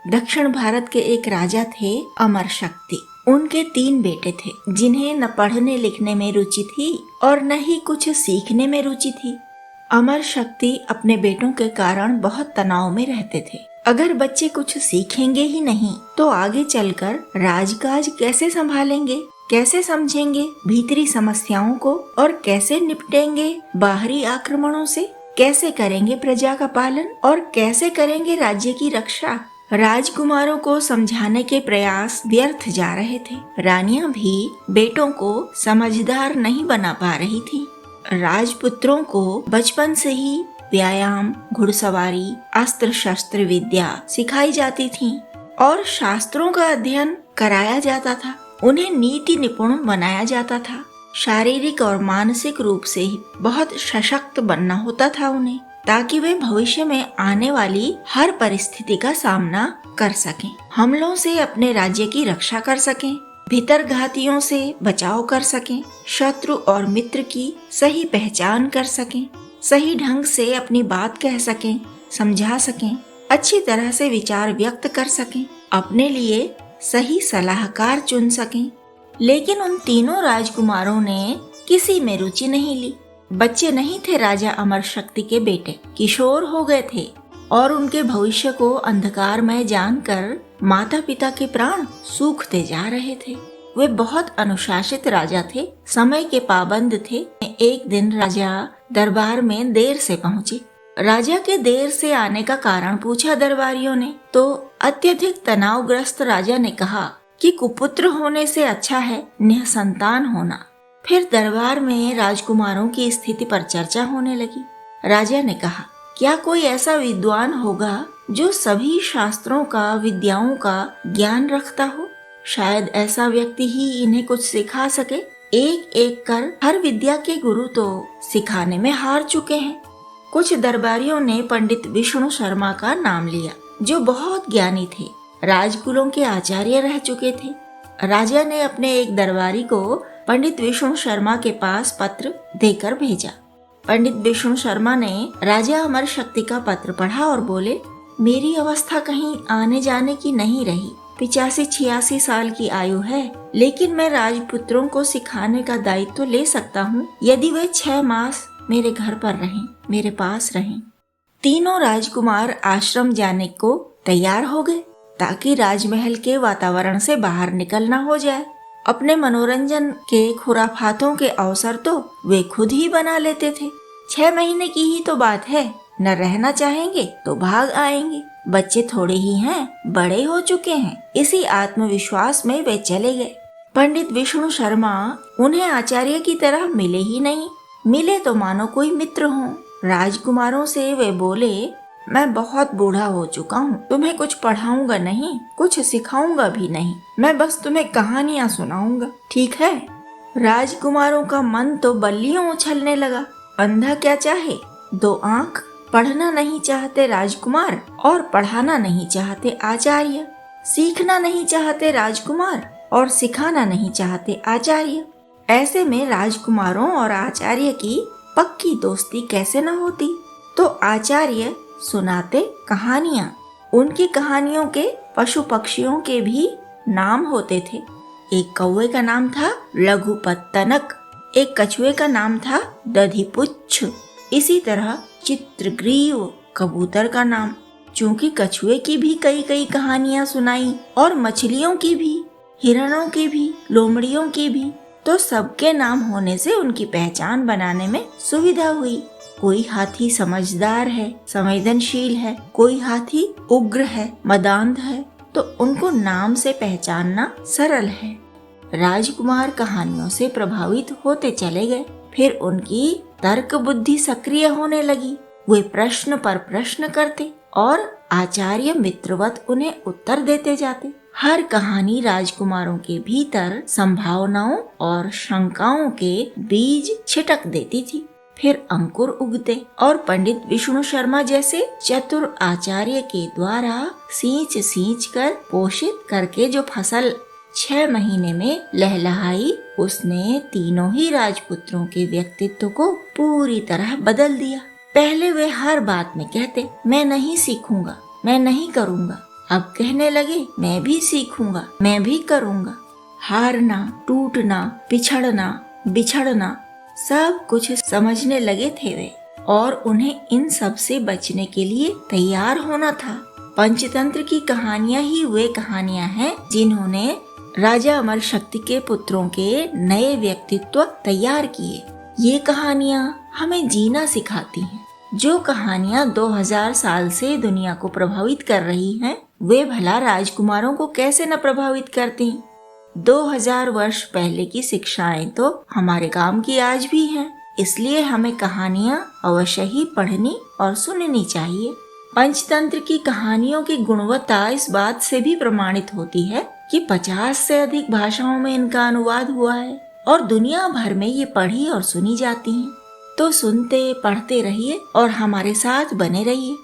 दक्षिण भारत के एक राजा थे अमर शक्ति। उनके 3 बेटे थे जिन्हें न पढ़ने लिखने में रुचि थी और न ही कुछ सीखने में रुचि थी। अमर शक्ति अपने बेटों के कारण बहुत तनाव में रहते थे। अगर बच्चे कुछ सीखेंगे ही नहीं तो आगे चलकर राजकाज कैसे संभालेंगे, कैसे समझेंगे भीतरी समस्याओं को और कैसे निपटेंगे बाहरी आक्रमणों से, कैसे करेंगे प्रजा का पालन और कैसे करेंगे राज्य की रक्षा। राजकुमारों को समझाने के प्रयास व्यर्थ जा रहे थे। रानियां भी बेटों को समझदार नहीं बना पा रही थी। राजपुत्रों को बचपन से ही व्यायाम, घुड़सवारी, अस्त्र शस्त्र विद्या सिखाई जाती थी और शास्त्रों का अध्ययन कराया जाता था। उन्हें नीति निपुण बनाया जाता था। शारीरिक और मानसिक रूप से बहुत सशक्त बनना होता था उन्हें, ताकि वे भविष्य में आने वाली हर परिस्थिति का सामना कर सकें, हमलों से अपने राज्य की रक्षा कर सकें, भीतर घातियों से बचाव कर सकें, शत्रु और मित्र की सही पहचान कर सकें, सही ढंग से अपनी बात कह सकें, समझा सकें, अच्छी तरह से विचार व्यक्त कर सकें, अपने लिए सही सलाहकार चुन सकें। लेकिन उन तीनों राजकुमारों ने किसी में रुचि नहीं ली। बच्चे नहीं थे राजा अमर शक्ति के बेटे, किशोर हो गए थे और उनके भविष्य को अंधकारमय जानकर माता पिता के प्राण सूखते जा रहे थे। वे बहुत अनुशासित राजा थे, समय के पाबंद थे। एक दिन राजा दरबार में देर से पहुंचे। राजा के देर से आने का कारण पूछा दरबारियों ने तो अत्यधिक तनावग्रस्त राजा ने कहा कि कुपुत्र होने से अच्छा है निःसंतान होना। फिर दरबार में राजकुमारों की स्थिति पर चर्चा होने लगी। राजा ने कहा, क्या कोई ऐसा विद्वान होगा जो सभी शास्त्रों का, विद्याओं का ज्ञान रखता हो? शायद ऐसा व्यक्ति ही इन्हें कुछ सिखा सके। एक एक कर हर विद्या के गुरु तो सिखाने में हार चुके हैं। कुछ दरबारियों ने पंडित विष्णु शर्मा का नाम लिया, जो बहुत ज्ञानी थे, राजकुलों के आचार्य रह चुके थे। राजा ने अपने एक दरबारी को पंडित विष्णु शर्मा के पास पत्र देकर भेजा। पंडित विष्णु शर्मा ने राजा अमर शक्ति का पत्र पढ़ा और बोले, मेरी अवस्था कहीं आने जाने की नहीं रही। 85-86 साल की आयु है, लेकिन मैं राजपुत्रों को सिखाने का दायित्व तो ले सकता हूँ यदि वे 6 मास मेरे घर पर रहें, मेरे पास रहें। तीनों राजकुमार आश्रम जाने को तैयार हो गए ताकि राजमहल के वातावरण से बाहर निकलना हो जाए। अपने मनोरंजन के खुराफातों के अवसर तो वे खुद ही बना लेते थे। 6 महीने की ही तो बात है, न रहना चाहेंगे तो भाग आएंगे। बच्चे थोड़े ही हैं, बड़े हो चुके हैं। इसी आत्मविश्वास में वे चले गए। पंडित विष्णु शर्मा उन्हें आचार्य की तरह मिले ही नहीं। मिले तो मानो कोई मित्र हों। राजकुमारों से वे बोले, मैं बहुत बूढ़ा हो चुका हूँ, तुम्हें कुछ पढ़ाऊंगा नहीं, कुछ सिखाऊंगा भी नहीं, मैं बस तुम्हें कहानियाँ सुनाऊंगा, ठीक है? राजकुमारों का मन तो बल्लियों उछलने लगा। अंधा क्या चाहे, 2 आंख। पढ़ना नहीं चाहते राजकुमार और पढ़ाना नहीं चाहते आचार्य, सीखना नहीं चाहते राजकुमार और सिखाना नहीं चाहते आचार्य। ऐसे में राजकुमारों और आचार्य की पक्की दोस्ती कैसे न होती? तो आचार्य सुनाते कहानियाँ। उनकी कहानियों के पशु पक्षियों के भी नाम होते थे। एक कौवे का नाम था लघुपत्तनक, एक कछुए का नाम था दधिपुच्छ, इसी तरह चित्रग्रीव कबूतर का नाम। चूंकि कछुए की भी कई कहानियाँ सुनाई और मछलियों की भी, हिरणों की भी, लोमड़ियों की भी, तो सबके नाम होने से उनकी पहचान बनाने में सुविधा हुई। कोई हाथी समझदार है, संवेदनशील है, कोई हाथी उग्र है, मदांध है, तो उनको नाम से पहचानना सरल है। राजकुमार कहानियों से प्रभावित होते चले गए। फिर उनकी तर्क बुद्धि सक्रिय होने लगी। वे प्रश्न पर प्रश्न करते और आचार्य मित्रवत उन्हें उत्तर देते जाते। हर कहानी राजकुमारों के भीतर संभावनाओं और शंकाओं के बीज छिटक देती थी। फिर अंकुर उगते और पंडित विष्णु शर्मा जैसे चतुर आचार्य के द्वारा सींच कर पोषित करके जो फसल 6 महीने में लहलहाई, उसने तीनों ही राजपुत्रों के व्यक्तित्व को पूरी तरह बदल दिया। पहले वे हर बात में कहते, मैं नहीं सीखूंगा, मैं नहीं करूंगा। अब कहने लगे मैं भी सीखूंगा, मैं भी करूंगा। हारना, टूटना, पिछड़ना, बिछड़ना सब कुछ समझने लगे थे वे, और उन्हें इन सब से बचने के लिए तैयार होना था। पंचतंत्र की कहानियां ही वे कहानियां हैं जिन्होंने राजा अमर शक्ति के पुत्रों के नए व्यक्तित्व तैयार किए। ये कहानियां हमें जीना सिखाती हैं। जो कहानियां 2000 साल से दुनिया को प्रभावित कर रही हैं, वे भला राजकुमारों को कैसे न प्रभावित करती। 2000 वर्ष पहले की शिक्षाएं तो हमारे काम की आज भी हैं। इसलिए हमें कहानियां अवश्य ही पढ़नी और सुननी चाहिए। पंचतंत्र की कहानियों की गुणवत्ता इस बात से भी प्रमाणित होती है कि 50 से अधिक भाषाओं में इनका अनुवाद हुआ है और दुनिया भर में ये पढ़ी और सुनी जाती हैं। तो सुनते पढ़ते रहिए और हमारे साथ बने रहिए।